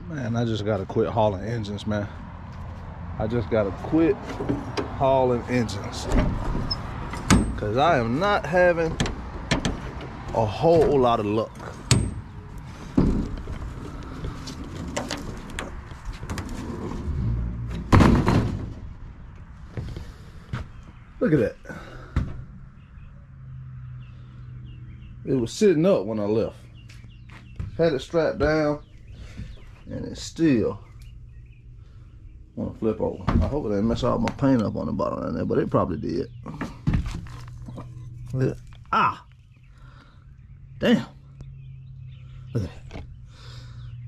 Man, I just gotta quit hauling engines, man. I just gotta quit hauling engines, cause I am not having a whole lot of luck. Look at that. It was sitting up when I left. Had it strapped down, and it still want to flip over. I hope it didn't mess all my paint up on the bottom of there, but it probably did. Look. Ah! Damn. Look at that.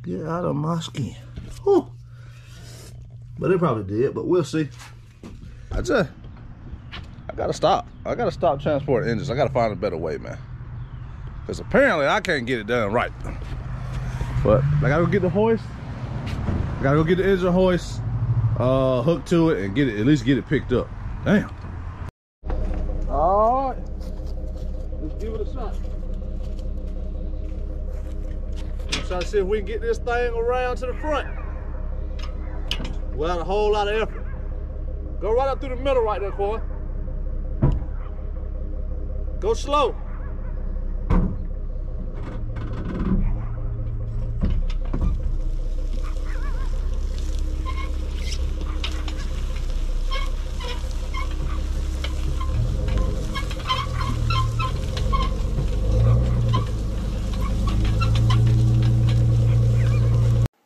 Get out of my skin. Whew. But it probably did, but we'll see. I gotta stop. I gotta stop transporting engines. I gotta find a better way, man. Because apparently I can't get it done right. But I gotta go get the hoist. I gotta go get the engine hoist, hook to it, and get it, at least get it picked up. Damn. All right, let's give it a shot. Let's try to see if we can get this thing around to the front without a whole lot of effort. Go right up through the middle right there, Corey. Go slow.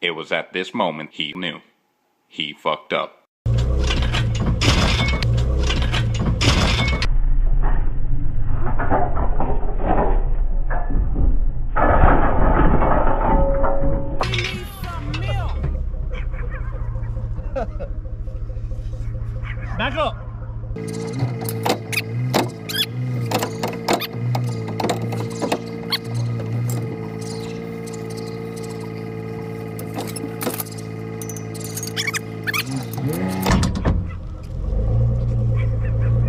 It was at this moment he knew. He fucked up. Back up.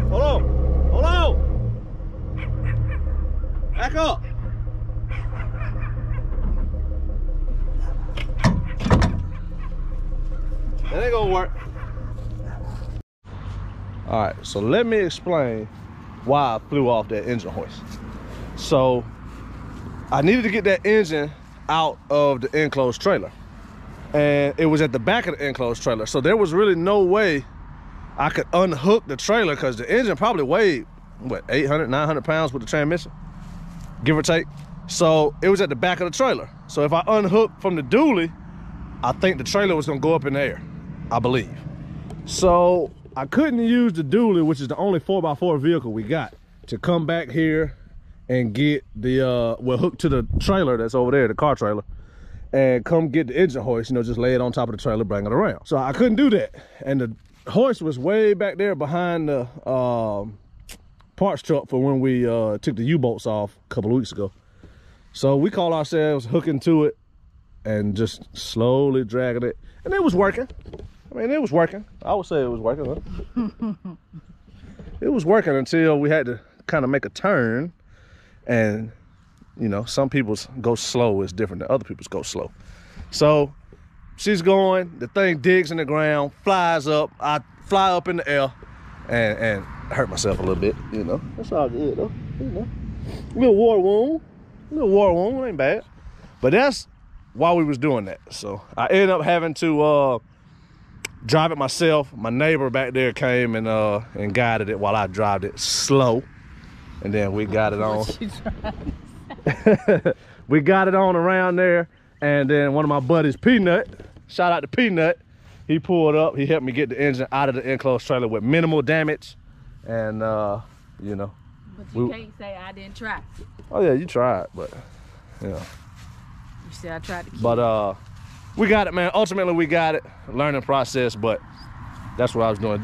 Hold on. Back up. That ain't gonna work. All right, so let me explain why I flew off that engine hoist. So I needed to get that engine out of the enclosed trailer, and it was at the back of the enclosed trailer. So there was really no way I could unhook the trailer, because the engine probably weighed, what, 800, 900 pounds with the transmission, give or take. So it was at the back of the trailer. So if I unhooked from the dually, I think the trailer was gonna go up in the air, I believe. So I couldn't use the dually, which is the only 4x4 vehicle we got, to come back here and get the, well, hook to the trailer that's over there, the car trailer, and come get the engine hoist, you know, just lay it on top of the trailer, bring it around. So I couldn't do that. And the hoist was way back there behind the parts truck for when we took the U-bolts off a couple of weeks ago. So we called ourselves hooking to it and just slowly dragging it. And it was working. I mean, it was working. I would say it was working, huh? It was working until we had to kind of make a turn. And, you know, some people's go slow is different than other people's go slow. So she's going, the thing digs in the ground, flies up. I fly up in the air and hurt myself a little bit, you know. That's all good, though, you know. A little war wound, ain't bad. But that's why we was doing that. So I ended up having to drive it myself. My neighbor back there came and guided it while I drove it slow. And then we got it on. We got it on around there. And then one of my buddies, Peanut, shout out to Peanut, he pulled up. He helped me get the engine out of the enclosed trailer with minimal damage. And, you know. But you can't say I didn't try. Oh, yeah, you tried, but, you know. You said I tried to keep But, we got it, man. Ultimately, we got it. Learning process, but that's what I was doing.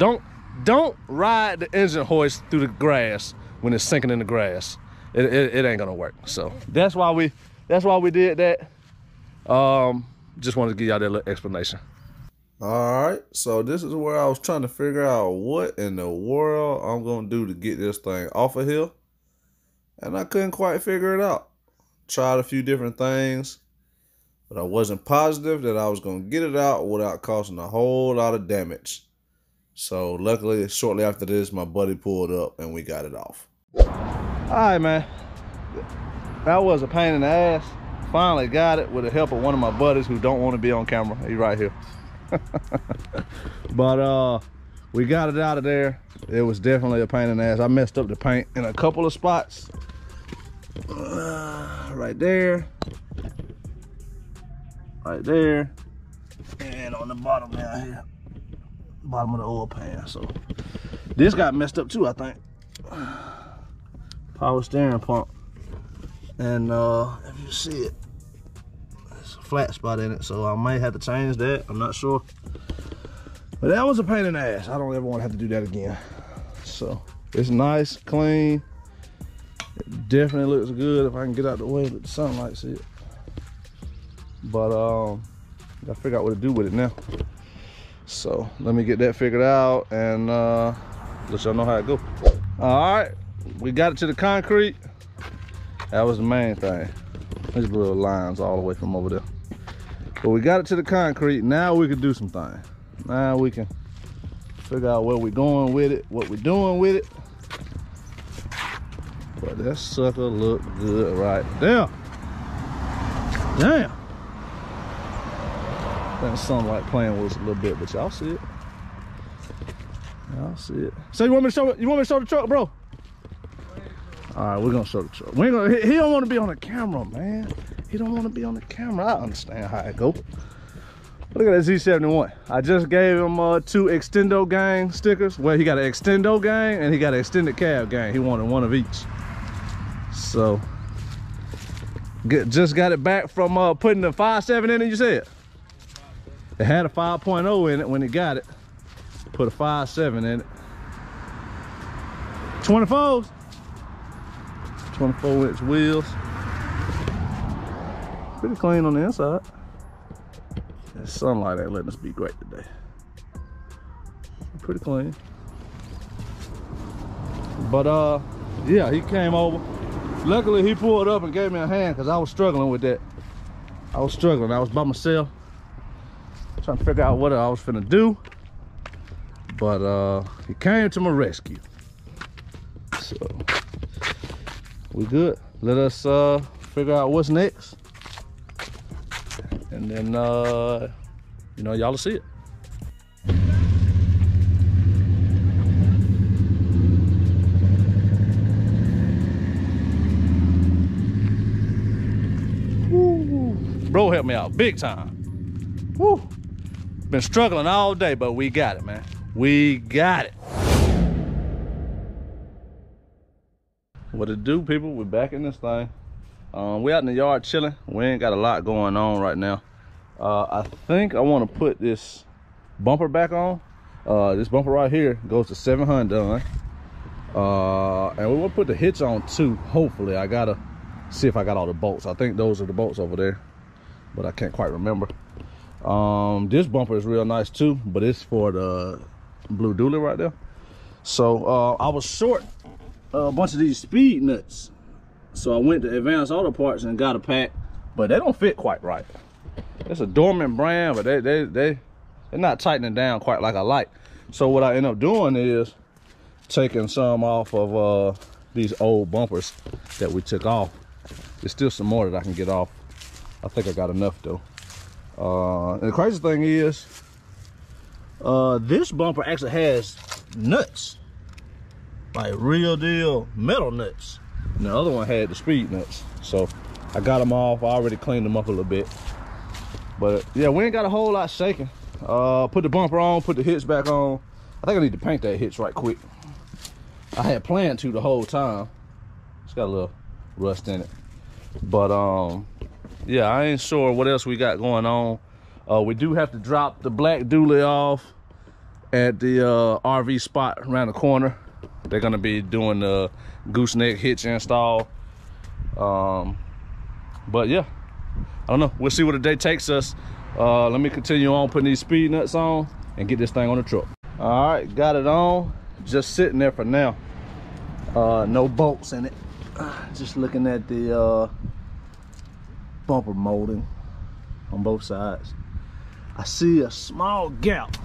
Don't ride the engine hoist through the grass when it's sinking in the grass. It ain't gonna work. So that's why we did that. just wanted to give y'all that little explanation. All right, so this is where I was trying to figure out what in the world I'm gonna do to get this thing off of here, and I couldn't quite figure it out. Tried a few different things, but I wasn't positive that I was gonna get it out without causing a whole lot of damage. So luckily, shortly after this, my buddy pulled up and we got it off. All right, man, that was a pain in the ass. Finally got it with the help of one of my buddies who don't want to be on camera. He's right here. But we got it out of there. It was definitely a pain in the ass. I messed up the paint in a couple of spots. Right there, right there, and on the bottom down here, bottom of the oil pan. So this got messed up too, I think. Power steering pump, and if you see it, there's a flat spot in it, so I might have to change that. I'm not sure, but that was a pain in the ass. I don't ever want to have to do that again. So it's nice, clean. It definitely looks good if I can get out the way, let the sunlight see it. But gotta figure out what to do with it now. So let me get that figured out and let y'all know how it goes. All right, we got it to the concrete. That was the main thing. There's little lines all the way from over there. But we got it to the concrete. Now we can do some things. Now we can figure out where we're going with it, what we're doing with it. But that sucker look good right there. Damn. That sunlight playing with us a little bit, but y'all see it. Y'all see it. So you want me to show the truck, bro? All right, we're gonna show the truck. We ain't gonna, he don't want to be on the camera, man. He don't want to be on the camera. I understand how it go. Look at that Z71. I just gave him 2 Extendo Gang stickers. Well, he got an Extendo Gang and he got an Extended Cab Gang. He wanted one of each. So, just got it back from putting the 5.7 in it, you said? It had a 5.0 in it when it got it. Put a 5.7 in it. 24s. 24-inch wheels. Pretty clean on the inside. That sunlight ain't letting us be great today. Pretty clean. But yeah, he came over. Luckily he pulled up and gave me a hand because I was struggling with that. I was struggling. I was by myself trying to figure out what I was finna do. But he came to my rescue. So we good. Let us figure out what's next. And then you know, y'all will see it. Woo. Bro helped me out big time. Woo. Been struggling all day, but we got it, man. We got it. What it do, people? We're back in this thing. We out in the yard chilling. We ain't got a lot going on right now. I think I want to put this bumper back on. This bumper right here goes to 700 done. And we want to put the hitch on too. Hopefully, I gotta see if I got all the bolts. I think those are the bolts over there, but I can't quite remember. This bumper is real nice too, but it's for the blue dually right there. So I was short a bunch of these speed nuts, so I went to Advanced Auto Parts and got a pack, but they don't fit quite right. It's a dormant brand, but they're not tightening down quite like I like. So what I end up doing is taking some off of these old bumpers that we took off. There's still some more that I can get off. I think I got enough though. And the crazy thing is, this bumper actually has nuts, like real deal metal nuts. And the other one had the speed nuts. So I got them off. I already cleaned them up a little bit. But yeah, we ain't got a whole lot shaking. Put the bumper on, put the hitch back on. I think I need to paint that hitch right quick. I had planned to the whole time. It's got a little rust in it. But yeah, I ain't sure what else we got going on. We do have to drop the black dually off at the RV spot around the corner. They're gonna be doing the gooseneck hitch install. But yeah, I don't know. We'll see where the day takes us. Let me continue on putting these speed nuts on and get this thing on the truck. All right, got it on. Just sitting there for now. No bolts in it. Just looking at the bumper molding on both sides. I see a small gap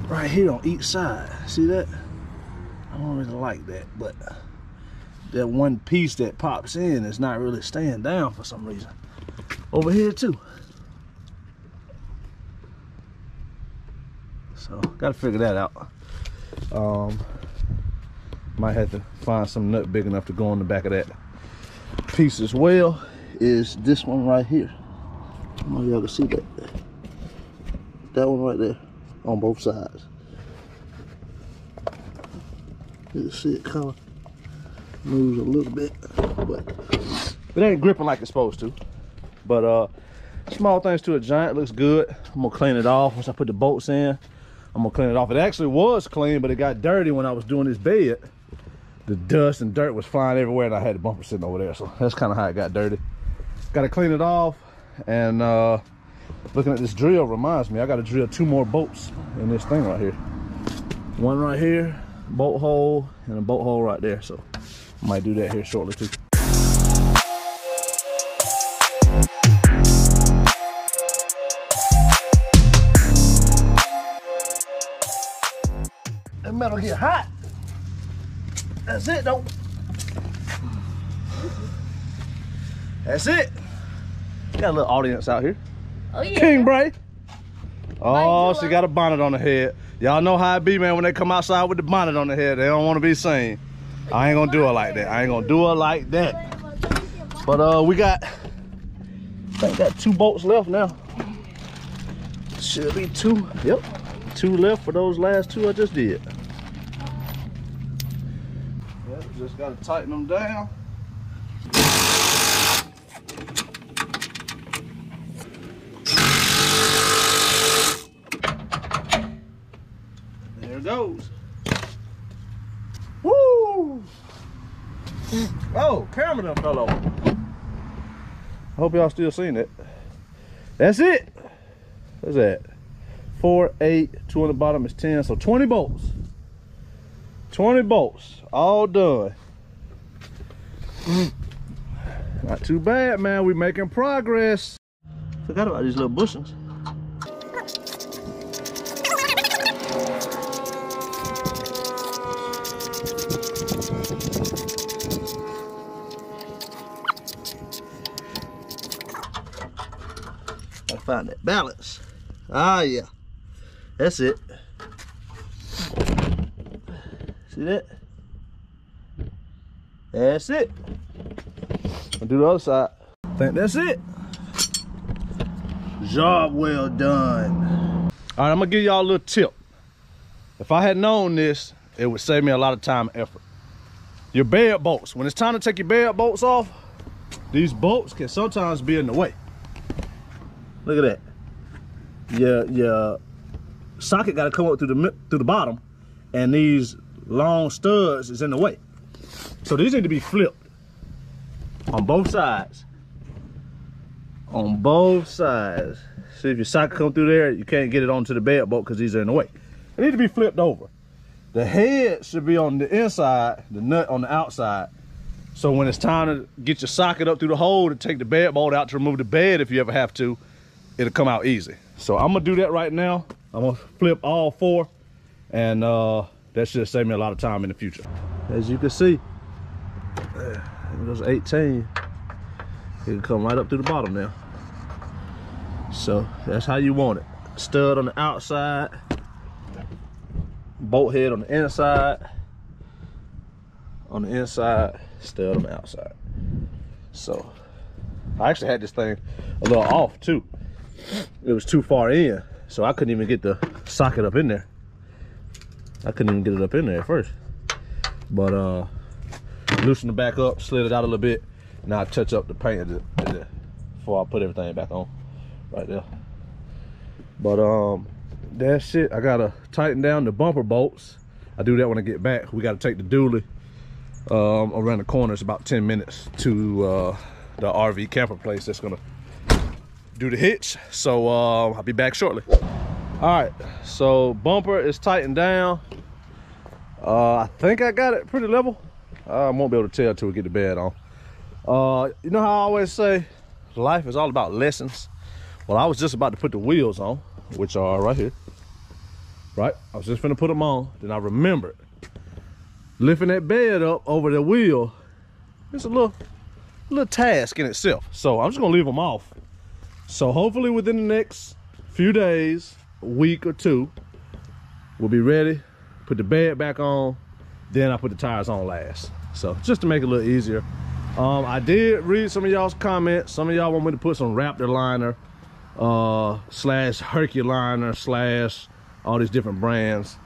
right here on each side. See that? I don't really like that, but that one piece that pops in is not really staying down for some reason. Over here too. So gotta figure that out. Might have to find some nut big enough to go on the back of that piece as well. Is this one right here. I don't know if y'all can see that. That one right there on both sides. You can see it kind of moves a little bit, but it ain't gripping like it's supposed to. But small things to a giant. Looks good. I'm gonna clean it off once I put the bolts in. I'm gonna clean it off. It actually was clean, but it got dirty when I was doing this bed. The dust and dirt was flying everywhere, and I had the bumper sitting over there, so that's kind of how it got dirty. Got to clean it off. And looking at this drill reminds me I got to drill 2 more bolts in this thing right here. One right here, bolt hole, and a bolt hole right there. So I might do that here shortly too. That metal get hot. That's it though. That's it. Got a little audience out here. Oh yeah. King Bray. Oh, she got a bonnet on the head. Y'all know how it be, man, when they come outside with the bonnet on the head. They don't want to be seen. I ain't gonna do it like that. I ain't gonna do it like that. But we got, I think got 2 bolts left now. Should be 2. Yep. 2 left for those last 2 I just did. Yep, just gotta tighten them down. There it goes. Woo! Oh, camera done fell over. I hope y'all still seeing it. That's it. What's that? 4, 8, 2 on the bottom is 10, so 20 bolts. 20 bolts, all done. Not too bad, man. We making progress. Forgot about these little bushings. Gotta find that balance. Ah, yeah. That's it. See that? That's it. I'll do the other side. I think that's it. Job well done. All right, I'm gonna give y'all a little tip. If I had known this, it would save me a lot of time and effort. Your bed bolts. When it's time to take your bed bolts off, these bolts can sometimes be in the way. Look at that. Your socket got to come up through the bottom, and these long studs is in the way. So these need to be flipped on both sides. On both sides. See, if your socket come through there, you can't get it onto the bed bolt because these are in the way. They need to be flipped over. The head should be on the inside, the nut on the outside. So when it's time to get your socket up through the hole to take the bed bolt out to remove the bed, if you ever have to, it'll come out easy. So I'm gonna do that right now. I'm gonna flip all 4, and that should save me a lot of time in the future. As you can see, it was 18. It can come right up through the bottom now. So that's how you want it. Stud on the outside, bolt head on the inside, stud on the outside. So I actually had this thing a little off too. It was too far in, so I couldn't even get the socket up in there. I couldn't even get it up in there at first. But loosened it back up, slid it out a little bit. Now I touch up the paint before I put everything back on right there. But that's it. I gotta tighten down the bumper bolts. I do that when I get back. We gotta take the dually around the corner. It's about 10 minutes to the RV camper place that's gonna do the hitch. So I'll be back shortly. All right, so bumper is tightened down. I think I got it pretty level. I won't be able to tell till we get the bed on. You know how I always say, life is all about lessons. Well, I was just about to put the wheels on, which are right here. Right, I was just finna put them on. Then I remembered lifting that bed up over the wheel. It's a little task in itself. So I'm just gonna leave them off. So hopefully within the next few days, a week or two, we'll be ready. Put the bed back on, then I put the tires on last. So just to make it a little easier. I did read some of y'all's comments. Some of y'all want me to put some Raptor liner, slash Herculiner, slash all these different brands.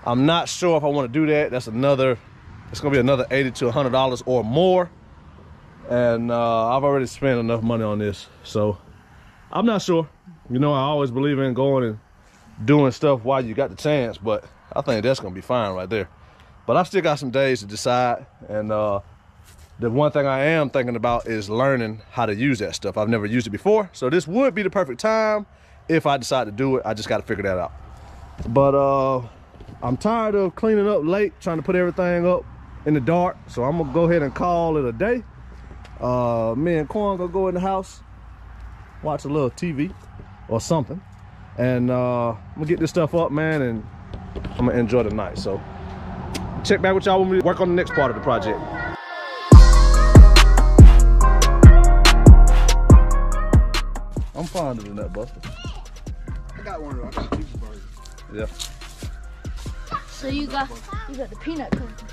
I'm not sure if I want to do that. It's gonna be another $80 to $100 or more. And I've already spent enough money on this. So I'm not sure. You know, I always believe in going and doing stuff while you got the chance, but I think that's gonna be fine right there. But I still got some days to decide. And the one thing I am thinking about is learning how to use that stuff. I've never used it before. So this would be the perfect time if I decide to do it. I just got to figure that out. But I'm tired of cleaning up late, trying to put everything up in the dark. So I'm gonna go ahead and call it a day. Me and Quan gonna go in the house, watch a little TV or something. And I'm gonna get this stuff up, man, and I'm gonna enjoy the night. So check back with y'all when we work on the next part of the project. I'm fonder than that, Buster. I got one of those. Yeah. So you got the peanut company.